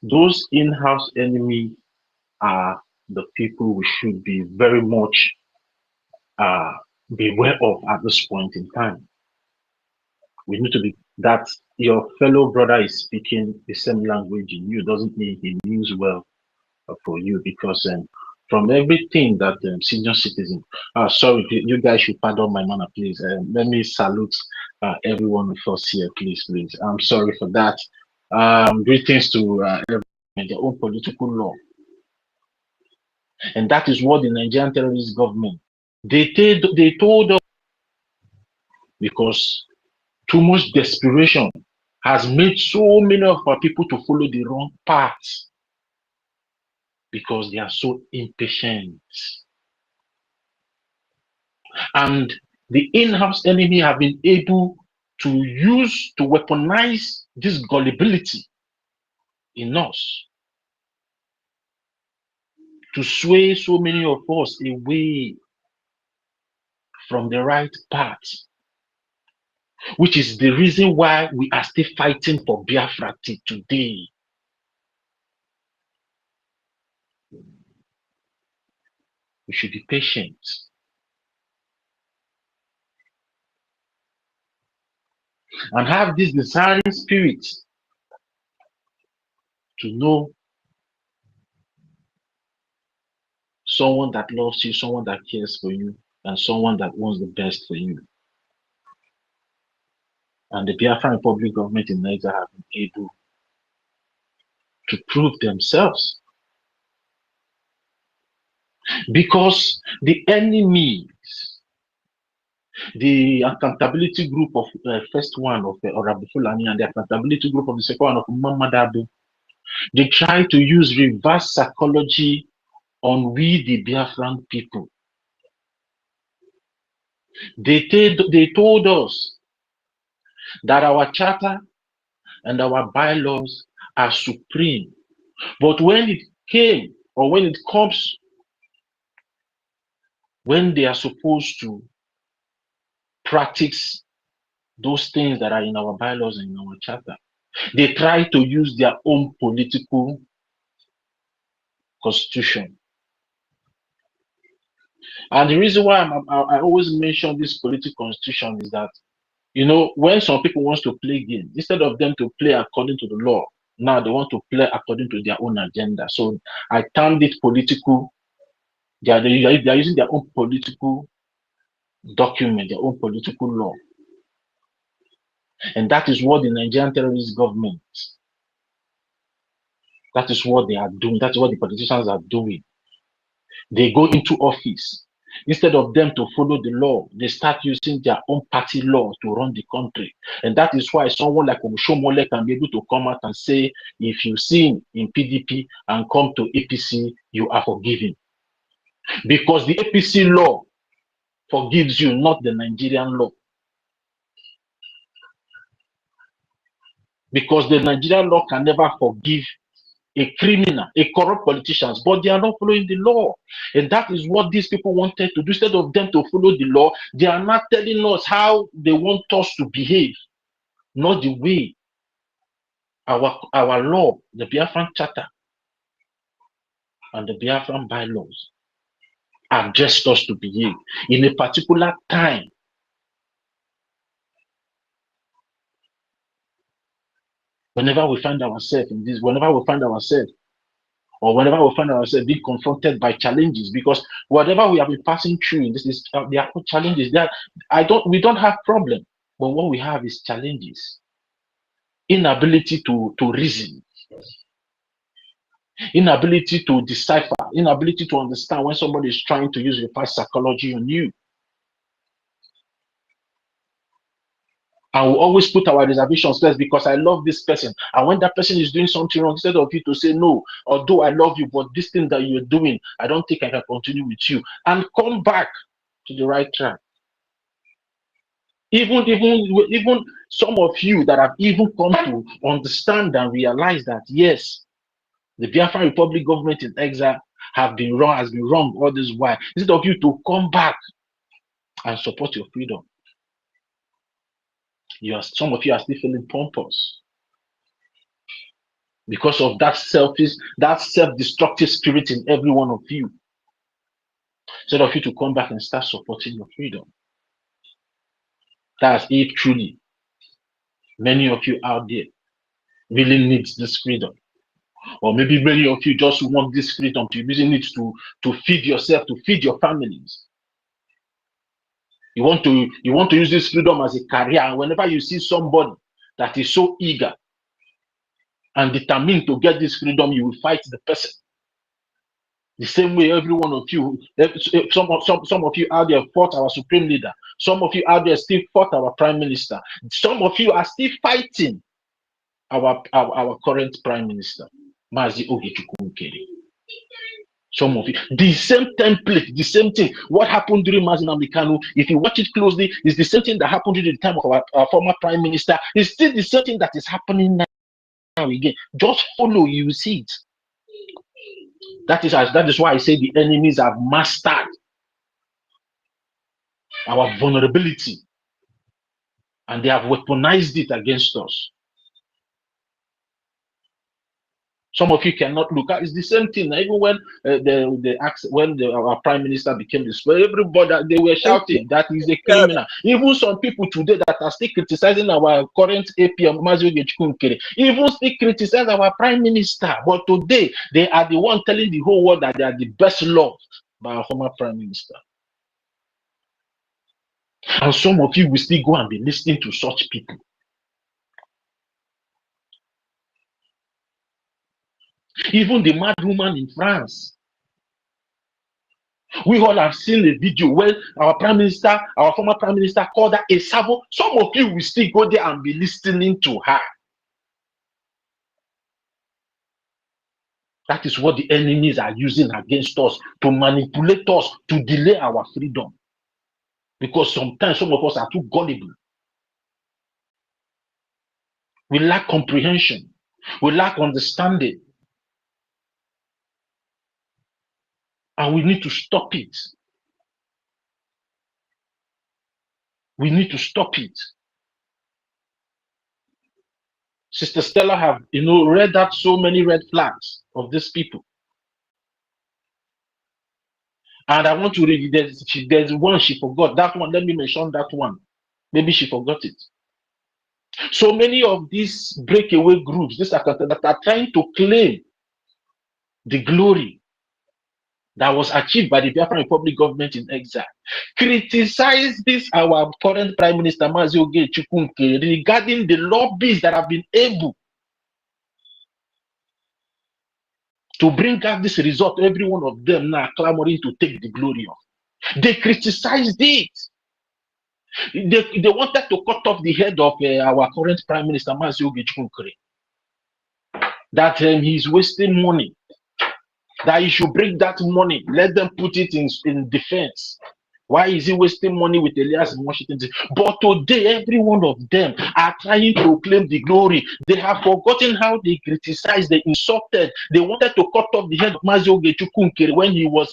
Those in-house enemies are the people we should be very much beware of at this point in time. We need to be that your fellow brother is speaking the same language in you doesn't mean he means well for you, because from everything that senior citizen, sorry, you guys should pardon my manner, please. Let me salute every one of us here, please. I'm sorry for that. Greetings to everyone in their own political law. And that is what the Nigerian terrorist government, they told us, because too much desperation has made so many of our people to follow the wrong path because they are so impatient. And the in-house enemy have been able to weaponize this gullibility in us to sway so many of us away from the right path, which is the reason why we are still fighting for Biafra till today. We should be patient. And have this desiring spirit to know someone that loves you, someone that cares for you, and someone that wants the best for you. And the Biafran Republic government in Nigeria have been able to prove themselves. Because the enemies, the accountability group of the first one of the Orabi Fulani and the accountability group of the second one of Mamadabo, they try to use reverse psychology on we, the Biafran people. They told us that our charter and our bylaws are supreme. But when it came, or when it comes, when they are supposed to practice those things that are in our bylaws and in our charter, they try to use their own political constitution. And the reason why I always mention this political constitution is that, you know, when some people want to play game, instead of them to play according to the law, now they want to play according to their own agenda. So I termed it political. They are using their own political document, their own political law. And that is what the Nigerian terrorist government, that is what they are doing. That's what the politicians are doing. They go into office. Instead of them to follow the law, they start using their own party law to run the country. And that is why someone like Omoshomole can be able to come out and say, if you sin in PDP and come to APC, you are forgiven. Because the APC law forgives you, not the Nigerian law. Because the Nigerian law can never forgive a criminal, a corrupt politicians, but they are not following the law. And that is what these people wanted to do. Instead of them to follow the law, they are not telling us how they want us to behave, not the way our law, the Biafran Charter and the Biafran bylaws addressed us to behave in a particular time. Whenever we find ourselves in this, whenever we find ourselves being confronted by challenges, because whatever we have been passing through in this, there are challenges. We don't have problem, but what we have is challenges. Inability to reason, inability to decipher, inability to understand when somebody is trying to use reverse psychology on you. And we always put our reservations first because I love this person. And when that person is doing something wrong, instead of you to say, no, although I love you, but this thing that you're doing, I don't think I can continue with you. And come back to the right track. Even some of you that have even come to understand and realize that, yes, the Biafran Republic government in exile has been wrong all this while. Instead of you to come back and support your freedom, some of you are still feeling pompous. because of that selfish, that self-destructive spirit in every one of you. Instead of you to come back and start supporting your freedom. That's if truly many of you out there really needs this freedom. Or maybe many of you just want this freedom to using it to feed yourself, to feed your families. You want to use this freedom as a career, and whenever you see somebody that is so eager and determined to get this freedom, you will fight the person. The same way every one of you, some of you out there fought our supreme leader. Some of you out there still fought our prime minister. Some of you are still fighting our current prime minister, Mazi Oge Nkere. Some of you, the same template, the same thing. What happened during Mazi NNAMDI KANU, if you watch it closely, is the same thing that happened during the time of our former prime minister. It's still the same thing that is happening now again. Just follow, you see it. That is why I say the enemies have mastered our vulnerability and they have weaponized it against us. Some of you cannot look at it's the same thing. Even when our prime minister became this, everybody they were shouting that he's a criminal. Even some people today that are still criticizing our current APM, Oge Nkere, even still criticize our prime minister. But today they are the one telling the whole world that they are the best loved by our former prime minister. And some of you will still go and be listening to such people. Even the mad woman in France. We all have seen a video where our prime minister, our former prime minister, called her a sabo. Some of you will still go there and be listening to her. That is what the enemies are using against us, to manipulate us, to delay our freedom. Because sometimes some of us are too gullible. We lack comprehension. We lack understanding. And we need to stop it. We need to stop it. Sister Stella have, read out so many red flags of these people. And I want to read it. There's one she forgot. That one, let me mention that one. Maybe she forgot it. So many of these breakaway groups, that are trying to claim the glory that was achieved by the Biafran Republic government in exile, criticize this our current Prime Minister Mazi Oge Nkere regarding the lobbies that have been able to bring out this result. Every one of them now clamoring to take the glory of. They criticized it. They wanted to cut off the head of our current Prime Minister Mazi Oge Nkere. That he's wasting money. That he should bring that money, let them put it in defense. Why is he wasting money with Elias in Washington? But today, every one of them are trying to claim the glory. They have forgotten how they criticized, they insulted. They wanted to cut off the head of Mazi Oge Nkere when he was,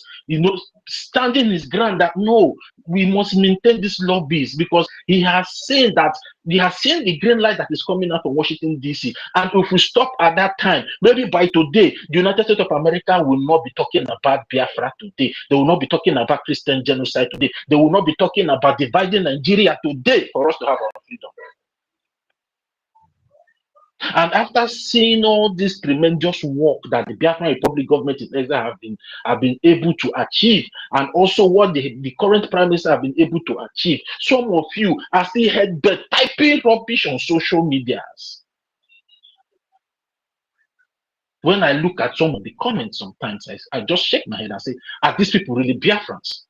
standing his ground that no, we must maintain these lobbies because he has seen the green light that is coming out from Washington, D.C. And if we stop at that time, maybe by today, the United States of America will not be talking about Biafra today. They will not be talking about Christian genocide today. They will not be talking about dividing Nigeria today for us to have our freedom. And after seeing all this tremendous work that the Biafran Republic government in exile have been able to achieve, and also what the current prime minister have been able to achieve, some of you are still headbent typing rubbish on social medias. When I look at some of the comments, sometimes I just shake my head and say, are these people really Biafrans?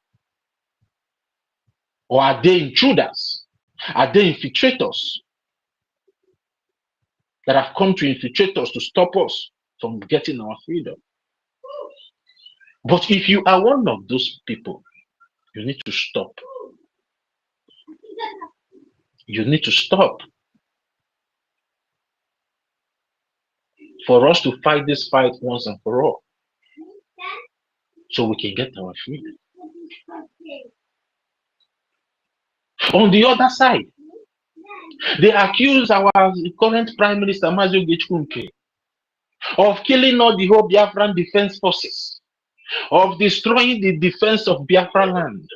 Or are they intruders? Are they infiltrators that have come to infiltrate us to stop us from getting our freedom? But if you are one of those people, you need to stop. You need to stop. For us to fight this fight once and for all, so we can get our freedom. On the other side, they accuse our current Prime Minister Mazi Oge Nkere of killing all the whole Biafran defense forces, of destroying the defense of Biafra land.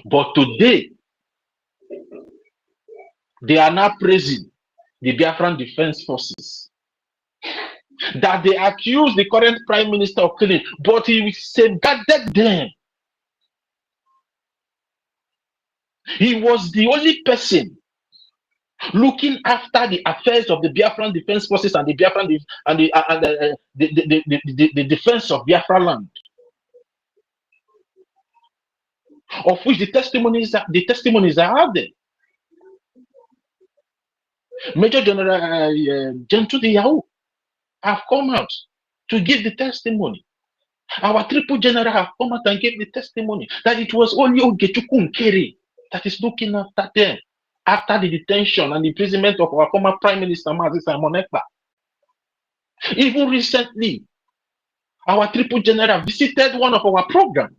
But today, they are now praising the Biafran defense forces, that they accuse the current prime minister of killing, but he safeguarded them. He was the only person looking after the affairs of the Biafran defense forces and the Biafran the defense of Biafra land, of which the testimonies are out there. Major General Gentle Yahoo have come out to give the testimony. Our triple general have come out and gave the testimony that it was only Oge Nkere that is looking after them after the detention and imprisonment of our former Prime Minister Mazi Simon Ekpa. Even recently, our triple general visited one of our programs,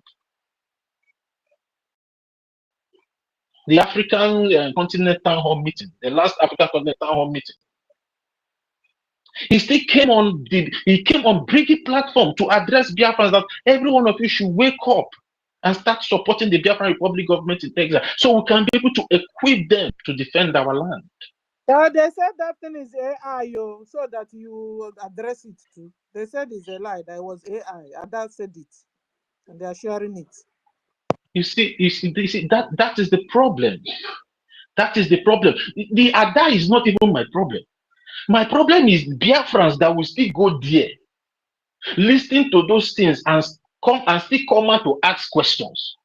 the African Continental Town Hall meeting, the last African Continental Town Hall meeting. He still came on Briggy platform to address Biafrans that every one of you should wake up and start supporting the Biafran Republic government in Texas, so we can be able to equip them to defend our land. They said that thing is AI, so that you address it too. They said it's a lie, that it was AI. Ada said it, and they are sharing it. You see, that is the problem. That is the problem. The Ada is not even my problem. My problem is Biafrans that will still go there, listening to those things and still come out to ask questions.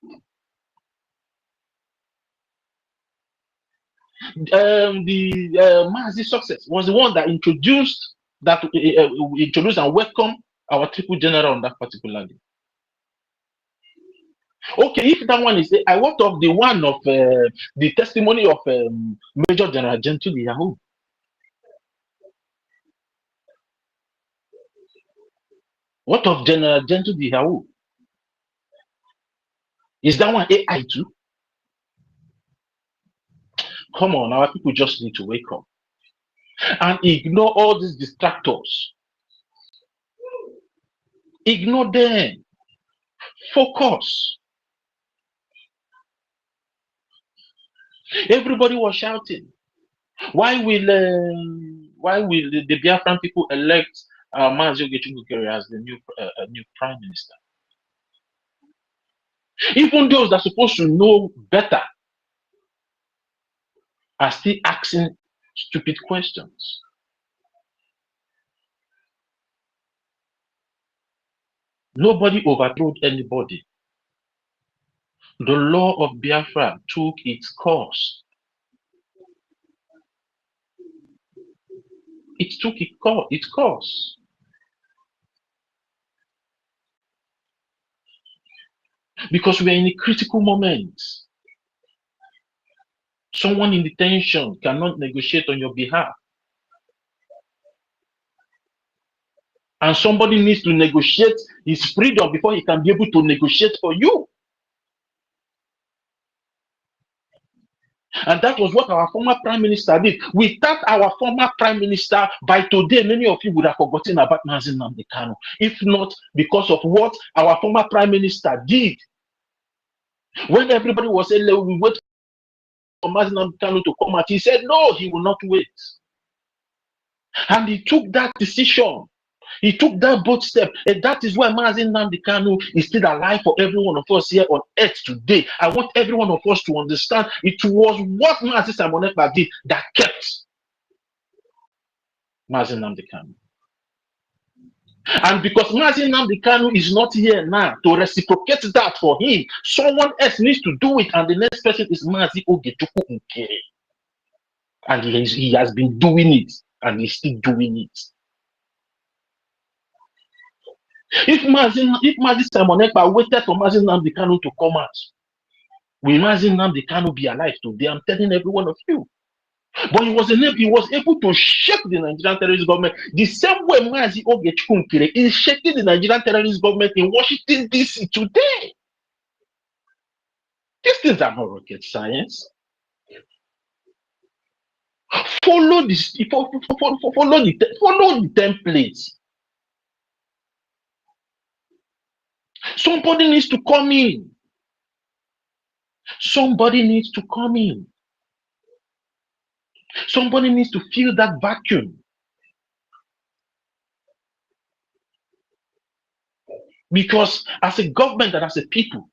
The Mazi Success was the one that introduced and welcomed our triple general on that particular day. Okay, if that one is, I want of the one of the testimony of Major General Gentle Yahoo. What of General Gentle Yahoo? Is that one AI too? Come on, our people just need to wake up and ignore all these distractors. Ignore them. Focus. Everybody was shouting, why will the Biafran people elect Mazi Oge Nkere as the new prime minister? Even those that are supposed to know better are still asking stupid questions. Nobody overthrew anybody. The law of Biafra took its course. It took its course. Because we are in a critical moment. Someone in detention cannot negotiate on your behalf. And somebody needs to negotiate his freedom before he can be able to negotiate for you. And that was what our former prime minister did. Without our former prime minister, by today, many of you would have forgotten about Mazi Nnamdi Kanu. If not because of what our former prime minister did. When everybody was saying, we wait for Mazi Nnamdi Kanu to come out, he said, no, he will not wait. And he took that decision. He took that bold step, and that is why Mazi Nnamdi Kanu is still alive for every one of us here on earth today. I want every one of us to understand it was what Mazi Simon Ekpa did that kept Mazi Nnamdi Kanu. And because Mazi Nnamdi Kanu is not here now to reciprocate that for him, someone else needs to do it, and the next person is Mazi Oge Nkere. And he has been doing it, and he's still doing it. If Mazi Simon Ekpa waited for Mazi Nnamdi Kanu to come out, will Mazi Nnamdi Kanu be alive today? I'm telling every one of you. But he was able to shake the Nigerian terrorist government the same way Mazi Oge Nkere is shaking the Nigerian terrorist government in Washington, D.C. today. These things are not rocket science. Follow this. Follow the template. Somebody needs to come in. Somebody needs to come in. Somebody needs to fill that vacuum. Because as a government and as a people,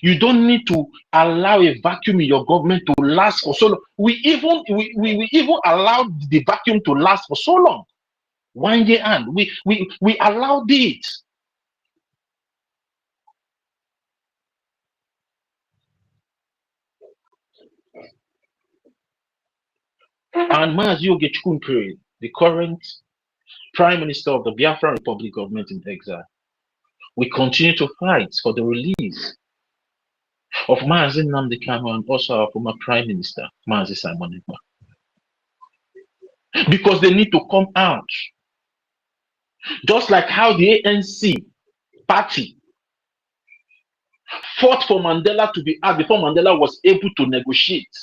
you don't need to allow a vacuum in your government to last for so long. We even allowed the vacuum to last for so long. 1 year and we allowed it. And Oge Nkere, the current Prime Minister of the Biafran Republic government in exile, we continue to fight for the release of NNAMDI KANU and also our former Prime Minister, Simon Ekpa. Because they need to come out. Just like how the ANC party fought for Mandela to be out before Mandela was able to negotiate.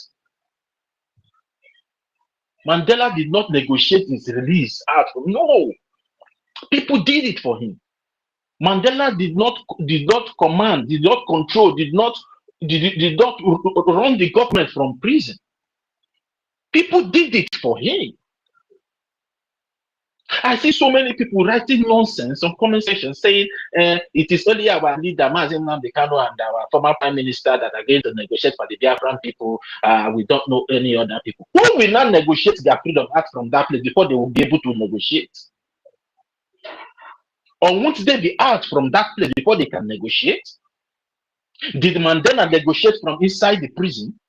Mandela did not negotiate his release out. No, people did it for him. Mandela did not command, did not control, did not run the government from prison. People did it for him. I see so many people writing nonsense on comment section saying it is only our leader, NNAMDI KANU, and our former Prime Minister that are going to negotiate for the Biafran people. We don't know any other people. Who will not negotiate their freedom act from that place before they will be able to negotiate? Or won't they be out from that place before they can negotiate? Did Mandela negotiate from inside the prison?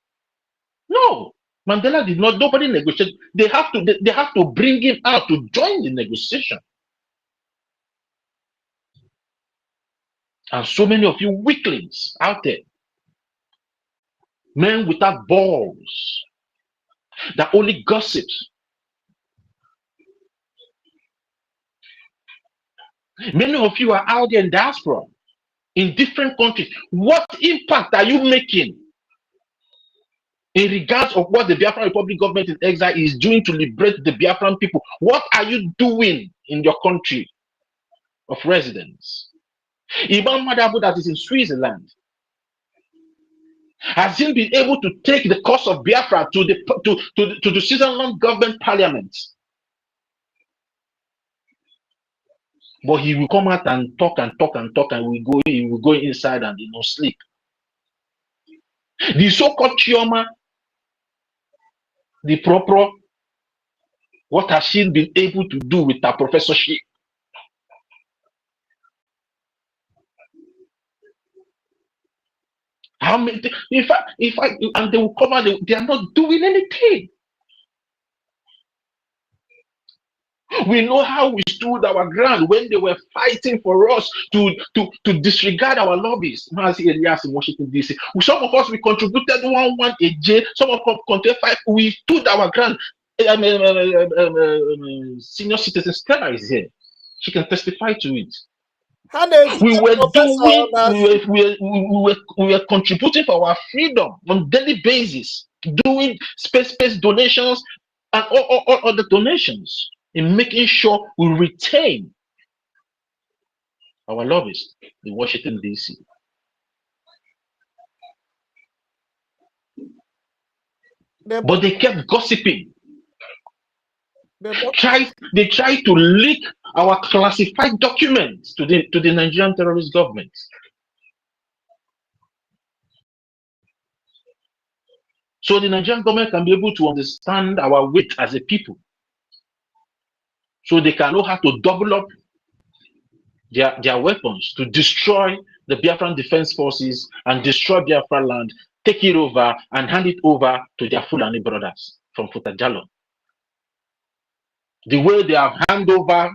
No. Mandela did not. Nobody negotiated. They have to bring him out to join the negotiation. And so many of you weaklings out there, men without balls, that only gossips. Many of you are out there in diaspora, in different countries. What impact are you making in regards of what the Biafran Republic government in exile is doing to liberate the Biafran people? What are you doing in your country of residence? Imam Madabu that is in Switzerland, has he been able to take the cause of Biafra to the Switzerland government parliament? But he will come out and talk and talk and talk, and he will go inside and sleep. The so-called Chioma, the proper, what has she been able to do with her professorship? How many? If I and they will come out, they are not doing anything. We know how we stood our ground when they were fighting for us to disregard our lobbies. Some of us, we contributed 1 AJ, some of us contributed 5. We stood our ground. Senior citizen Stella is here. She can testify to it. We were contributing for our freedom on daily basis, doing space donations and all other donations, in making sure we retain our lobbyists in Washington, D.C. But they kept gossiping. They tried to leak our classified documents to the Nigerian terrorist government. So the Nigerian government can be able to understand our weight as a people. So they can know how to double up their weapons to destroy the Biafran Defense Forces and destroy Biafra land, take it over and hand it over to their Fulani brothers from Futajalo. The way they have handed over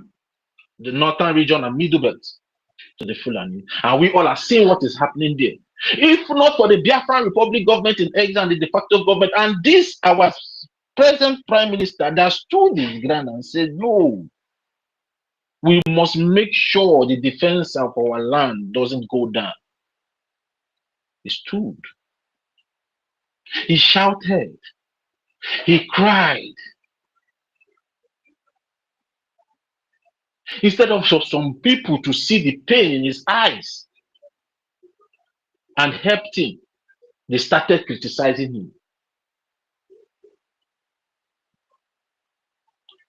the northern region and middle belt to the Fulani. And we all are seeing what is happening there. If not for the Biafran Republic government in exile and the de facto government, and this our present Prime Minister that stood his ground and said, no, we must make sure the defense of our land doesn't go down. He stood. He shouted. He cried. Instead of some people to see the pain in his eyes and helped him, they started criticizing him.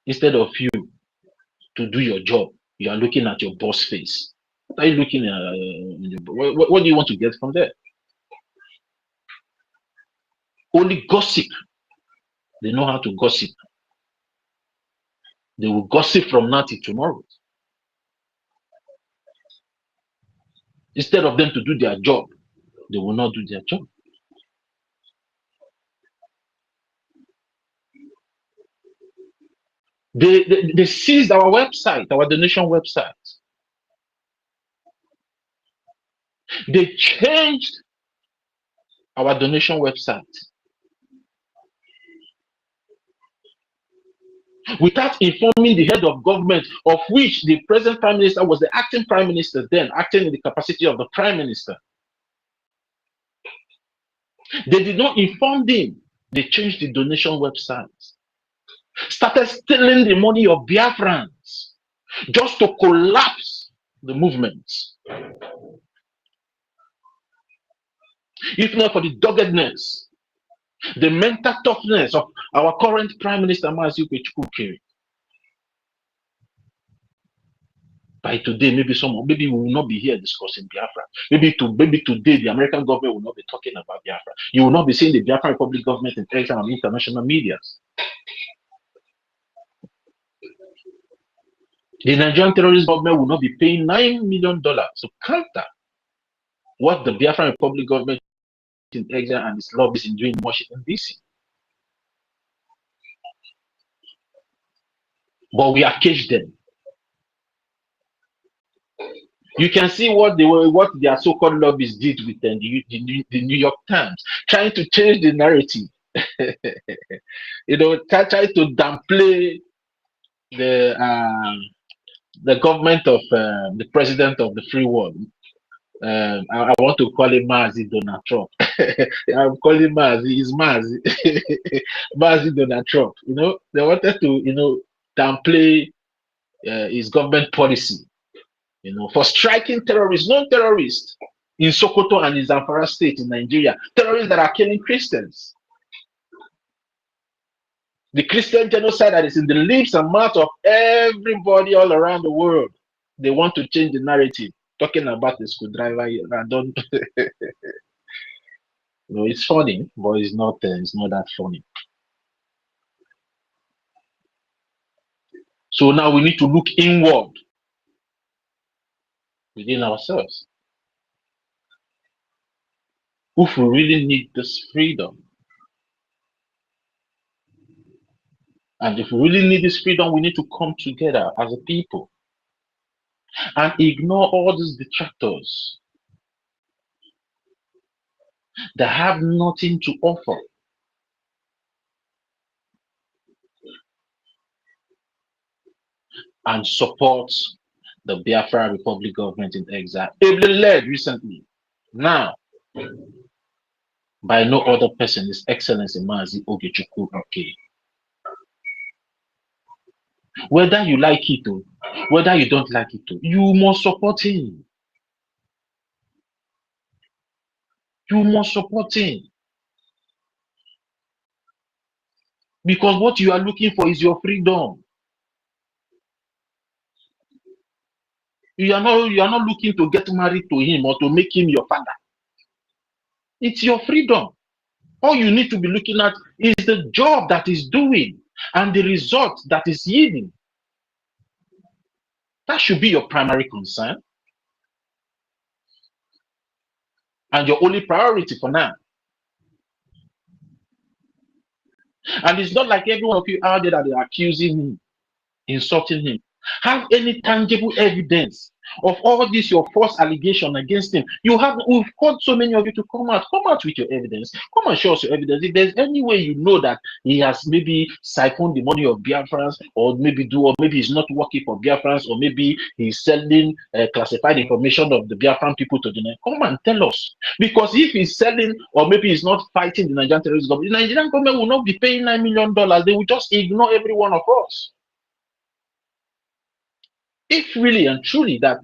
Instead of you to do your job, you are looking at your boss face. What are you looking at? What do you want to get from there? Only gossip. They know how to gossip. They will gossip from now till tomorrow. Instead of them to do their job, they will not do their job. They seized our website, our donation website. They changed our donation website without informing the head of government, of which the present prime minister was the acting prime minister then, acting in the capacity of the prime minister. They did not inform them. They changed the donation website, started stealing the money of Biafrans just to collapse the movement. If not for the doggedness, the mental toughness of our current Prime Minister, Oge Nkere. By today, maybe we will not be here discussing Biafra. Maybe today, the American government will not be talking about Biafra. You will not be seeing the Biafra Republic government in international media. The Nigerian terrorist government will not be paying $9 million to counter what the Biafra Republic government in exile and its lobbies in doing in Washington, D.C. But we have caged them. You can see what their so-called lobbies did with the New York Times, trying to change the narrative. Try to downplay the government of the president of the free world. I want to call him Mazi Donald Trump. I'm calling Mazi. He's Mazi. Mazi Donald Trump. They wanted to downplay his government policy. For striking terrorists, non-terrorists in Sokoto and in Zamfara state in Nigeria, terrorists that are killing Christians. The Christian genocide that is in the lips and mouth of everybody all around the world. They want to change the narrative, talking about the screwdriver. I don't. It's funny, but it's not that funny. So now we need to look inward within ourselves. If we really need this freedom, and if we really need this freedom, we need to come together as a people and ignore all these detractors that have nothing to offer. And support the Biafra Republic government in exile, ably led recently, now, by no other person, His Excellency Mazi Oge Nkere. Whether you like it or whether you don't like it, you must support him. You must support him. Because what you are looking for is your freedom. You are not looking to get married to him or to make him your father. It's your freedom. All you need to be looking at is the job that he's doing and the result that is yielding. That should be your primary concern and your only priority for now. And it's not like every one of you out there that are accusing him, insulting him. Have any tangible evidence of all this your false allegation against him. We've called so many of you to come out with your evidence. Come and show us your evidence. If there's any way you know that he has maybe siphoned the money of Biafrans, or maybe he's not working for Biafrans, or maybe he's selling classified information of the Biafran people to the come and tell us. Because if he's selling, or maybe he's not fighting the Nigerian terrorist government, the Nigerian government will not be paying $9 million. They will just ignore every one of us. If really and truly that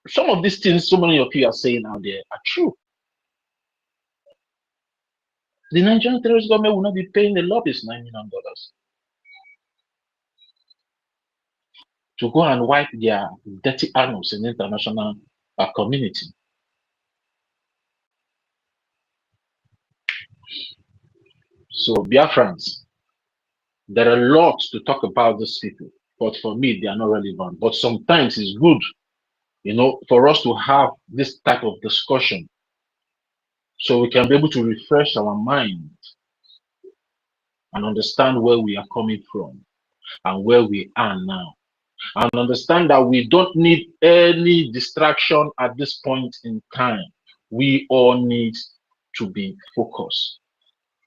some of these things so many of you are saying out there are true, the Nigerian terrorist government will not be paying the lobbyists $9 million to go and wipe their dirty annals in the international community. So, Biafrans, there are lots to talk about these people, but for me, they are not relevant. But sometimes it's good, for us to have this type of discussion so we can be able to refresh our mind and understand where we are coming from and where we are now. And understand that we don't need any distraction at this point in time. We all need to be focused.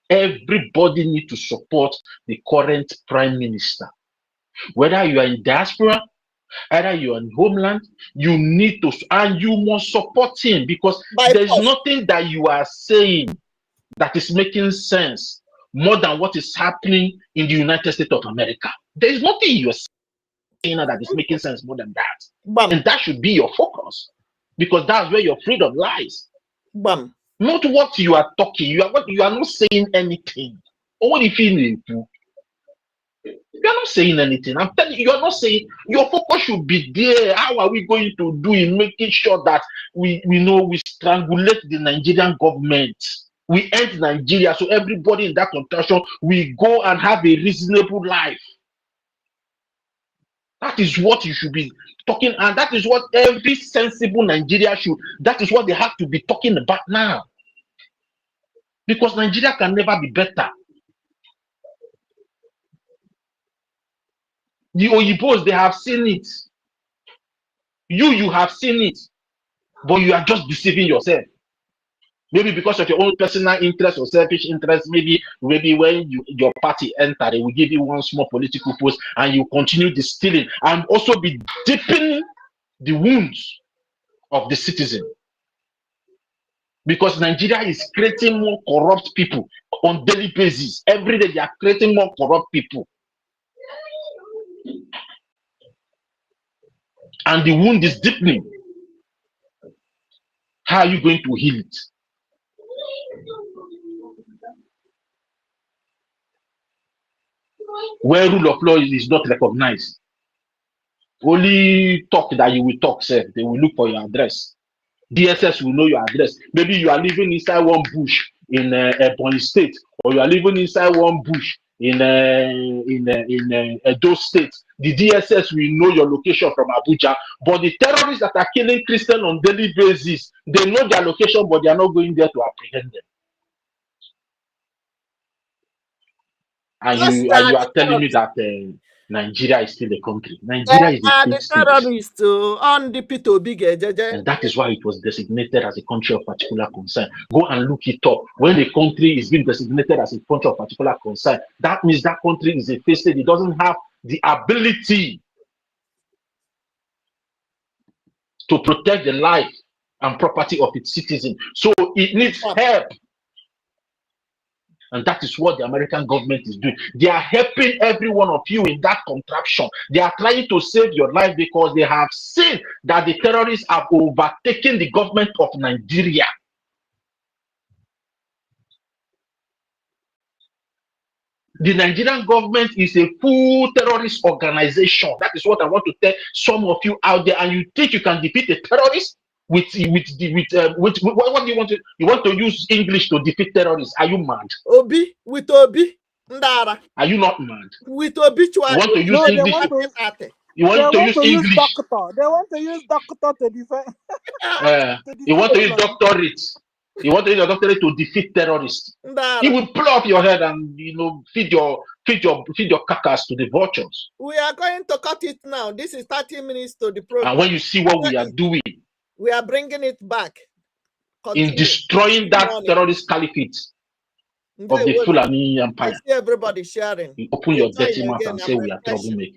Everybody needs to support the current prime minister. Whether you are in diaspora, either you are in homeland, you need to, and you must support him, because there's nothing that you are saying that is making sense more than what is happening in the United States of America. There is nothing you're saying that is making sense more than that. And that should be your focus, because that's where your freedom lies. Not what you are talking. You are not saying anything. Or what if you are not saying anything. I'm telling you, you are not saying. Your focus should be there. How are we going to do in making sure that we strangulate the Nigerian government? We end Nigeria, so everybody in that contraction, we go and have a reasonable life. That is what you should be talking, and that is what every sensible Nigeria should. That is what they have to be talking about now. Because Nigeria can never be better. The Oyibos, they have seen it. You have seen it, but you are just deceiving yourself. Maybe because of your own personal interest or selfish interest. Maybe when your party enter, they will give you one small political post, and you continue distilling and also be deepening the wounds of the citizen. Because Nigeria is creating more corrupt people on daily basis. Every day they are creating more corrupt people. And the wound is deepening. How are you going to heal it? Where rule of law is not recognized. Only talk that you will talk, sir. They will look for your address. DSS will know your address. Maybe you are living inside one bush in Ebonyi State, or you are living inside one bush in Edo State. The DSS will know your location from Abuja. But the terrorists that are killing Christians on daily basis, they know their location, but they are not going there to apprehend them. And you are telling me that Nigeria is still a country. Nigeria is a state. Terrorists on the P2B. And that is why it was designated as a country of particular concern. Go and look it up. When the country is being designated as a country of particular concern, that means that country is a failed state. It doesn't have the ability to protect the life and property of its citizens. So it needs help. And that is what the American government is doing. They are helping every one of you in that contraption. They are trying to save your life because they have seen that the terrorists have overtaken the government of Nigeria. The Nigerian government is a full terrorist organization. That is what I want to tell some of you out there. And you think you can defeat a terrorist? What do you want to? You want to use English to defeat terrorists? Are you mad? Obi with Obi Ndara. Are you not mad? With obituary. You want to use English? You want to use English? Doctor. They want to use doctor to defend. You want to use doctorate? You want to use a doctorate to defeat terrorists? He will blow up your head and feed your feed your carcass to the vultures. We are going to cut it now. This is 30 minutes to the program. And when you see what we are doing, we are bringing it back. In destroying that terrorist caliphate of the Fulani Empire. I see everybody sharing. You open your dirty mouth and say we are troublemakers.